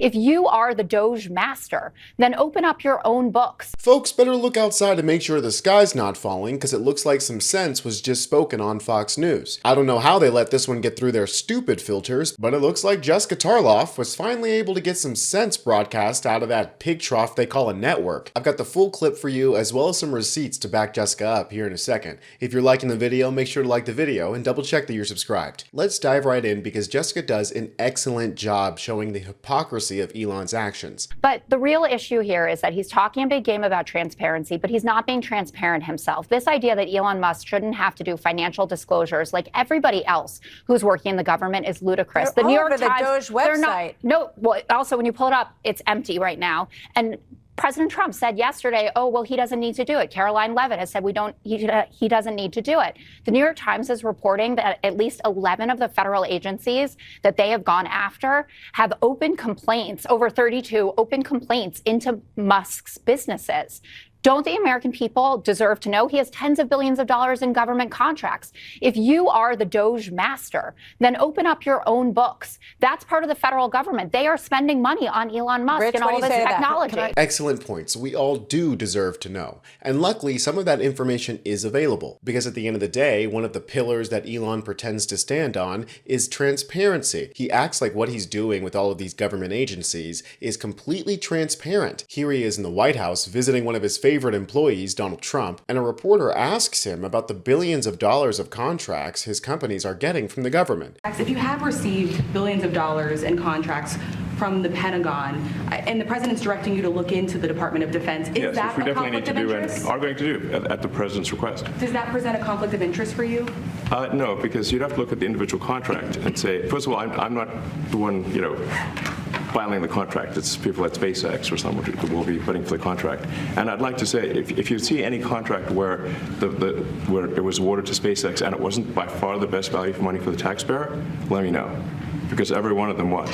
If you are the Doge master, then open up your own books. Folks better look outside to make sure the sky's not falling, because it looks like some sense was just spoken on Fox News. I don't know how they let this one get through their stupid filters, but it looks like Jessica Talov was finally able to get some sense broadcast out of that pig trough they call a network. I've got the full clip for you, as well as some receipts to back Jessica up here in a second. If you're liking the video, make sure to like the video and double check that you're subscribed. Let's dive right in, because Jessica does an excellent job showing the hypocrisy of Elon's actions. But the real issue here is that he's talking a big game about transparency, but he's not being transparent himself. This idea that Elon Musk shouldn't have to do financial disclosures like everybody else who's working in the government is ludicrous. They're the New York over Times, the Doge website. Well, also when you pull it up, it's empty right now. And President Trump said yesterday, oh, well, he doesn't need to do it. Caroline Levitt has said he doesn't need to do it. The New York Times is reporting that at least 11 of the federal agencies that they have gone after have open complaints, over 32 open complaints into Musk's businesses. Don't the American people deserve to know? He has tens of billions of dollars in government contracts. If you are the Doge master, then open up your own books. That's part of the federal government. They are spending money on Elon Musk Rich, and all of his technology. Excellent points. We all do deserve to know. And luckily, some of that information is available, because at the end of the day, one of the pillars that Elon pretends to stand on is transparency. He acts like what he's doing with all of these government agencies is completely transparent. Here he is in the White House visiting one of his favorite employees, Donald Trump, and a reporter asks him about the billions of dollars of contracts his companies are getting from the government. If you have received billions of dollars in contracts from the Pentagon, and the president's directing you to look into the Department of Defense, is that a conflict of interest? And are going to do at the president's request. Does that present a conflict of interest for you? No, because you'd have to look at the individual contract and say, first of all, I'm not the one, filing the contract. It's people at SpaceX or someone who will be putting for the contract. And I'd like to say, if you see any contract where where it was awarded to SpaceX and it wasn't by far the best value for money for the taxpayer, let me know. Because every one of them was.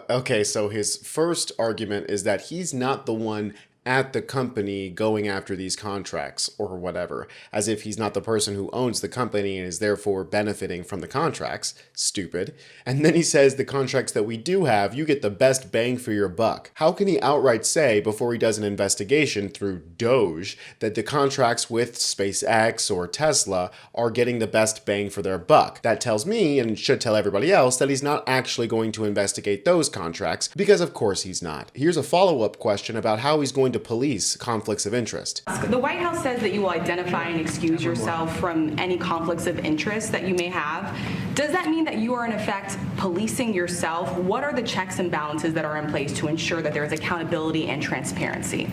Okay, so his first argument is that he's not the one at the company going after these contracts or whatever, as if he's not the person who owns the company and is therefore benefiting from the contracts. Stupid. And then he says the contracts that we do have, you get the best bang for your buck. How can he outright say, before he does an investigation through Doge, that the contracts with SpaceX or Tesla are getting the best bang for their buck? That tells me, and should tell everybody else, that he's not actually going to investigate those contracts, because of course he's not. Here's a follow-up question about how he's going to police conflicts of interest. The White House says that you will identify and excuse yourself from any conflicts of interest that you may have. Does that mean that you are in effect policing yourself? What are the checks and balances that are in place to ensure that there is accountability and transparency?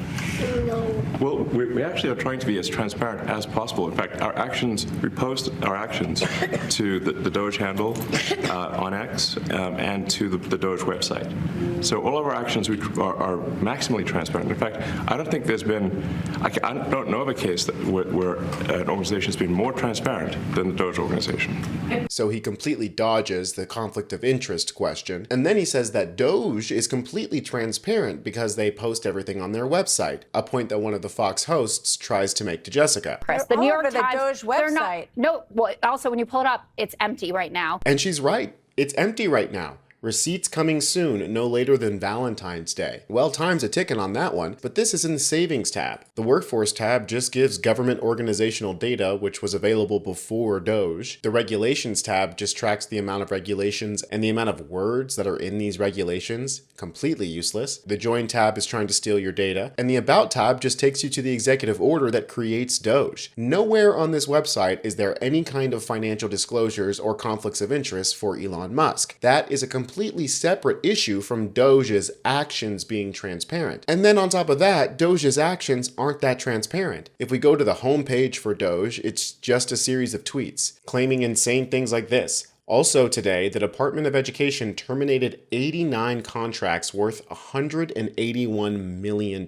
Well, we actually are trying to be as transparent as possible. In fact, we post our actions to the Doge handle on X and to the Doge website. So all of our actions are maximally transparent. In fact, I don't think there's been, I don't know of a case where an organization has been more transparent than the Doge organization. So he completely dodges the conflict of interest question, and then he says that Doge is completely transparent because they post everything on their website, a point that one of the Fox hosts tries to make to Jessica. The New York over Times, the Doge website. Also when you pull it up, it's empty right now. And she's right. It's empty right now. Receipts coming soon, no later than Valentine's Day. Well, time's a ticking on that one, but this is in the Savings tab. The Workforce tab just gives government organizational data, which was available before Doge. The Regulations tab just tracks the amount of regulations and the amount of words that are in these regulations. Completely useless. The Join tab is trying to steal your data. And the About tab just takes you to the executive order that creates Doge. Nowhere on this website is there any kind of financial disclosures or conflicts of interest for Elon Musk. That is a completely separate issue from Doge's actions being transparent. And then on top of that, Doge's actions aren't that transparent. If we go to the homepage for Doge, it's just a series of tweets claiming insane things like this. Also today, the Department of Education terminated 89 contracts worth $181 million.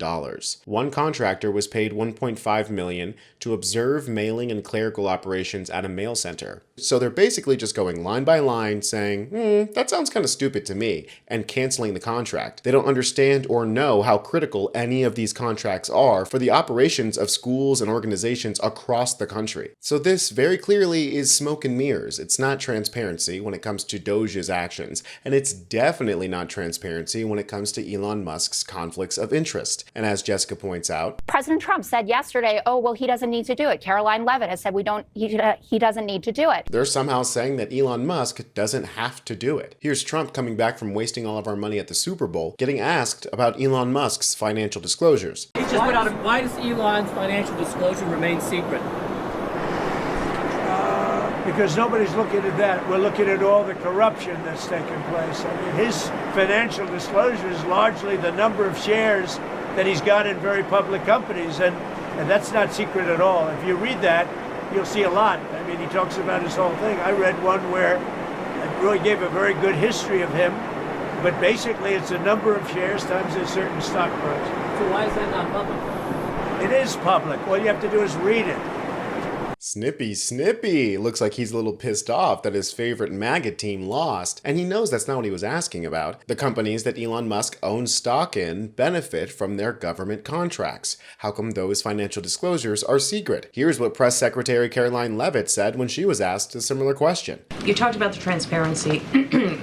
One contractor was paid $1.5 million to observe mailing and clerical operations at a mail center. So they're basically just going line by line saying, that sounds kind of stupid to me, and canceling the contract. They don't understand or know how critical any of these contracts are for the operations of schools and organizations across the country. So this very clearly is smoke and mirrors. It's not transparent. transparency when it comes to Doge's actions, and it's definitely not transparency when it comes to Elon Musk's conflicts of interest. And as Jessica points out, President Trump said yesterday, oh, well, he doesn't need to do it. Caroline Levitt has said he doesn't need to do it. they're somehow saying that Elon Musk doesn't have to do it. Here's Trump coming back from wasting all of our money at the Super Bowl, getting asked about Elon Musk's financial disclosures. Why does Elon's financial disclosure remain secret? Because nobody's looking at that. We're looking at all the corruption that's taken place. I mean, his financial disclosure is largely the number of shares that he's got in very public companies, and that's not secret at all. If you read that, you'll see a lot. I mean, he talks about his whole thing. I read one where it really gave a very good history of him, but basically it's the number of shares times a certain stock price. So why is that not public? It is public. All you have to do is read it. Snippy. Looks like he's a little pissed off that his favorite MAGA team lost, and he knows that's not what he was asking about. The companies that Elon Musk owns stock in benefit from their government contracts. How come those financial disclosures are secret? Here's what Press Secretary Caroline Levitt said when she was asked a similar question. You talked about the transparency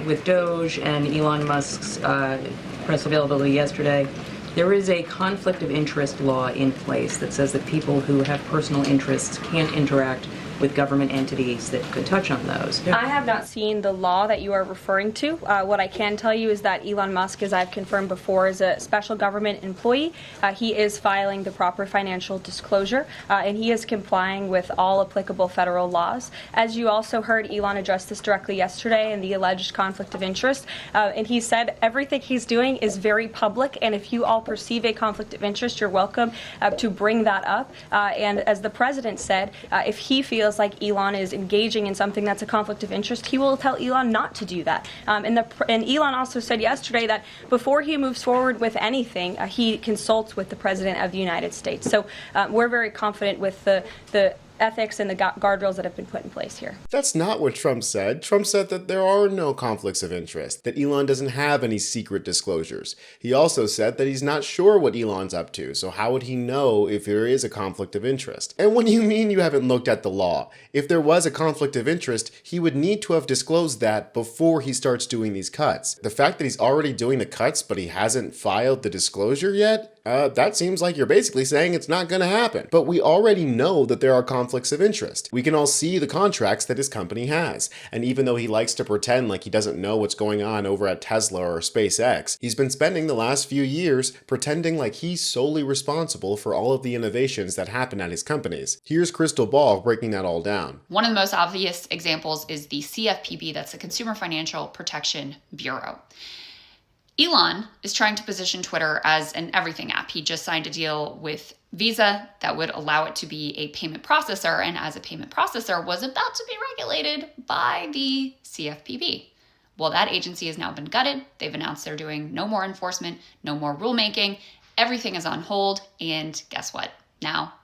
with Doge and Elon Musk's press availability yesterday. There is a conflict of interest law in place that says that people who have personal interests can't interact with government entities that could touch on those. I have not seen the law that you are referring to. What I can tell you is that Elon Musk, as I've confirmed before, is a special government employee. He is filing the proper financial disclosure, and he is complying with all applicable federal laws. As you also heard, Elon address this directly yesterday in the alleged conflict of interest, and he said everything he's doing is very public, and if you all perceive a conflict of interest, you're welcome to bring that up. And as the president said, if he feels like Elon is engaging in something that's a conflict of interest, he will tell Elon not to do that. And Elon also said yesterday that before he moves forward with anything, he consults with the President of the United States. So we're very confident with the ethics and the guardrails that have been put in place here. That's not what Trump said. Trump said that there are no conflicts of interest, that Elon doesn't have any secret disclosures. He also said that he's not sure what Elon's up to, so how would he know if there is a conflict of interest? And what do you mean you haven't looked at the law? If there was a conflict of interest, he would need to have disclosed that before he starts doing these cuts. The fact that he's already doing the cuts but he hasn't filed the disclosure yet? That seems like you're basically saying it's not going to happen. But we already know that there are conflicts of interest. We can all see the contracts that his company has. And even though he likes to pretend like he doesn't know what's going on over at Tesla or SpaceX, he's been spending the last few years pretending like he's solely responsible for all of the innovations that happen at his companies. Here's Crystal Ball breaking that all down. One of the most obvious examples is the CFPB, that's the Consumer Financial Protection Bureau. Elon is trying to position Twitter as an everything app. He just signed a deal with Visa that would allow it to be a payment processor, and as a payment processor was about to be regulated by the CFPB. Well, that agency has now been gutted. They've announced they're doing no more enforcement, no more rulemaking. Everything is on hold, and guess what? Now,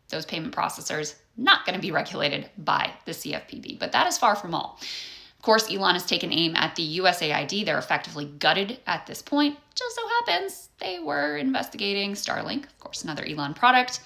those payment processors not going to be regulated by the CFPB, but that is far from all. Of course, Elon has taken aim at the USAID. They're effectively gutted at this point. Just so happens they were investigating Starlink, of course, another Elon product,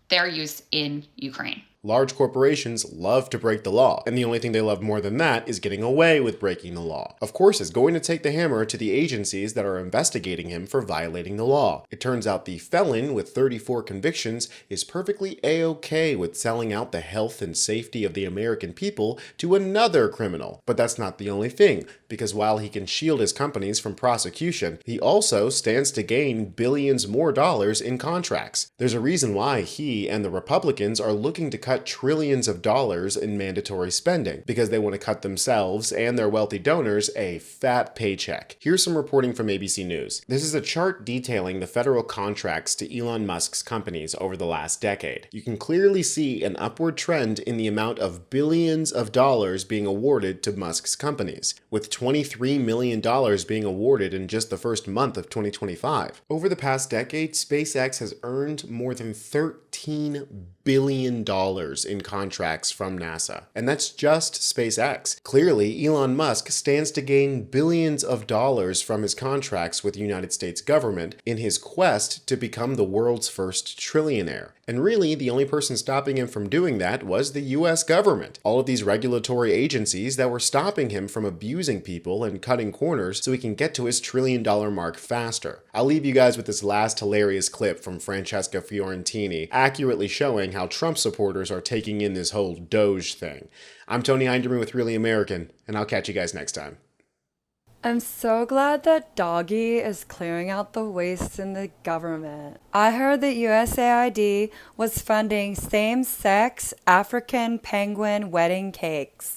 their use in Ukraine. Large corporations love to break the law, and the only thing they love more than that is getting away with breaking the law. Of course, it's going to take the hammer to the agencies that are investigating him for violating the law. It turns out the felon with 34 convictions is perfectly A-okay with selling out the health and safety of the American people to another criminal. But that's not the only thing, because while he can shield his companies from prosecution, he also stands to gain billions more dollars in contracts. There's a reason why he and the Republicans are looking to cut trillions of dollars in mandatory spending, because they want to cut themselves and their wealthy donors a fat paycheck. Here's some reporting from ABC News. This is a chart detailing the federal contracts to Elon Musk's companies over the last decade. You can clearly see an upward trend in the amount of billions of dollars being awarded to Musk's companies, with $23 million being awarded in just the first month of 2025. Over the past decade, SpaceX has earned more than $13 billion in contracts from NASA. And that's just SpaceX. Clearly, Elon Musk stands to gain billions of dollars from his contracts with the United States government in his quest to become the world's first trillionaire. And really, the only person stopping him from doing that was the US government. All of these regulatory agencies that were stopping him from abusing people and cutting corners so he can get to his $1 trillion mark faster. I'll leave you guys with this last hilarious clip from Francesca Fiorentini, accurately showing how Trump supporters are taking in this whole Doge thing. I'm Tony Hinderman with Really American, and I'll catch you guys next time. I'm so glad that D.O.G.E is clearing out the waste in the government. I heard that USAID was funding same-sex African penguin wedding cakes.